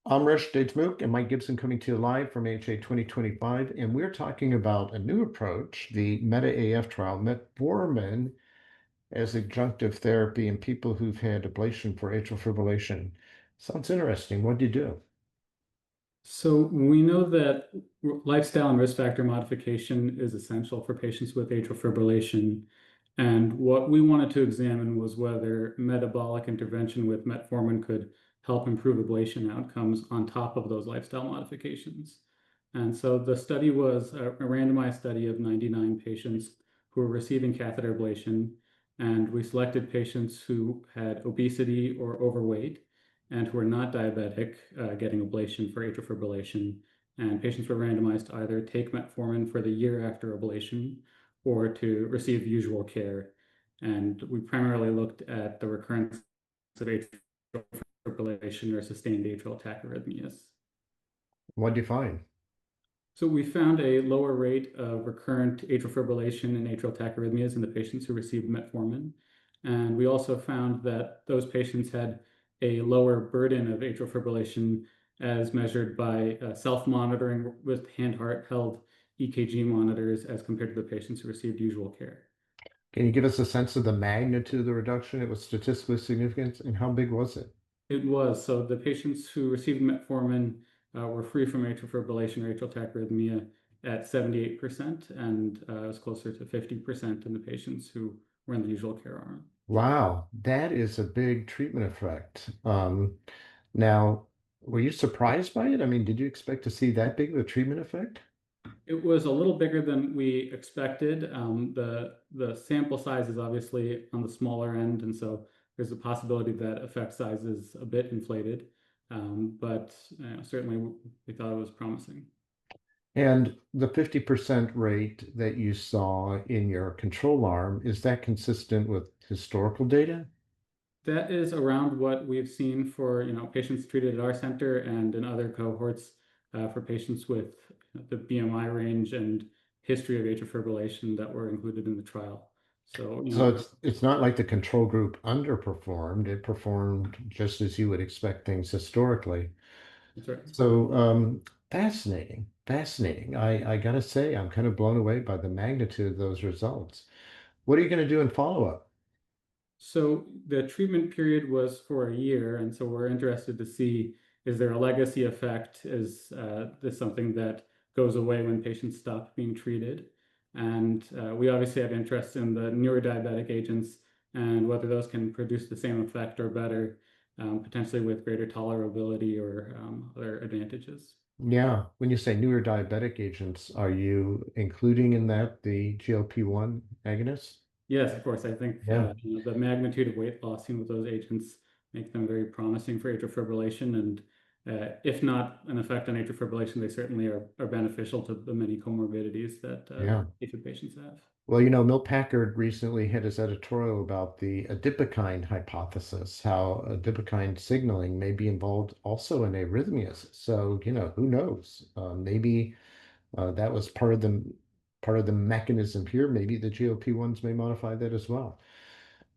Amrish, Deshmukh, and Mike Gibson coming to you live from AHA 2025, and we're talking about a new approach, the META-AF trial, metformin as adjunctive therapy in people who've had ablation for atrial fibrillation. Sounds interesting. What do you do? So we know that lifestyle and risk factor modification is essential for patients with atrial fibrillation. And what we wanted to examine was whether metabolic intervention with metformin could help improve ablation outcomes on top of those lifestyle modifications. And so the study was a randomized study of 99 patients who were receiving catheter ablation. And we selected patients who had obesity or overweight and who are not diabetic getting ablation for atrial fibrillation. And patients were randomized to either take metformin for the year after ablation or to receive usual care. And we primarily looked at the recurrence of atrial fibrillation or sustained atrial tachyarrhythmias. What do you find? So we found a lower rate of recurrent atrial fibrillation and atrial tachyarrhythmias in the patients who received metformin. And we also found that those patients had a lower burden of atrial fibrillation as measured by self-monitoring with hand-heart held EKG monitors as compared to the patients who received usual care. Can you give us a sense of the magnitude of the reduction? It was statistically significant, and how big was it? It was. So the patients who received metformin were free from atrial fibrillation or atrial tachyarrhythmia at 78%, and it was closer to 50% in the patients who were in the usual care arm. Wow, that is a big treatment effect. Now, were you surprised by it? I mean, did you expect to see that big of a treatment effect? It was a little bigger than we expected. The sample size is obviously on the smaller end, and so there's a possibility that effect size is a bit inflated. But certainly we thought it was promising. And the 50% rate that you saw in your control arm, is that consistent with historical data? That is around what we've seen for patients treated at our center and in other cohorts for patients with the BMI range and history of atrial fibrillation that were included in the trial. So, So it's not like the control group underperformed. It performed just as you would expect things historically. that's right. So fascinating, fascinating. I gotta say, I'm kind of blown away by the magnitude of those results. What are you going to do in follow-up? So the treatment period was for a year, and so we're interested to see, is there a legacy effect? Is this something that goes away when patients stop being treated? And we obviously have interest in the newer diabetic agents and whether those can produce the same effect or better, potentially with greater tolerability or other advantages. Yeah, when you say newer diabetic agents, are you including in that the GLP-1 agonist? Yes, of course. I think Yeah. the magnitude of weight loss seen with those agents make them very promising for atrial fibrillation. And if not an effect on atrial fibrillation, they certainly are beneficial to the many comorbidities that Yeah. AFib patients have. Well, Milt Packard recently had his editorial about the adipokine hypothesis, how adipokine signaling may be involved also in arrhythmias. So, who knows? Maybe that was part of the mechanism here. Maybe the GLP-1s may modify that as well.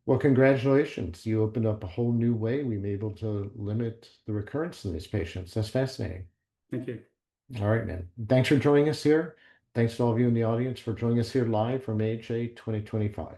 Well, congratulations. You opened up a whole new way we may be able to limit the recurrence in these patients. That's fascinating. Thank you. All right, man. Thanks for joining us here. Thanks to all of you in the audience for joining us here live from AHA 2025.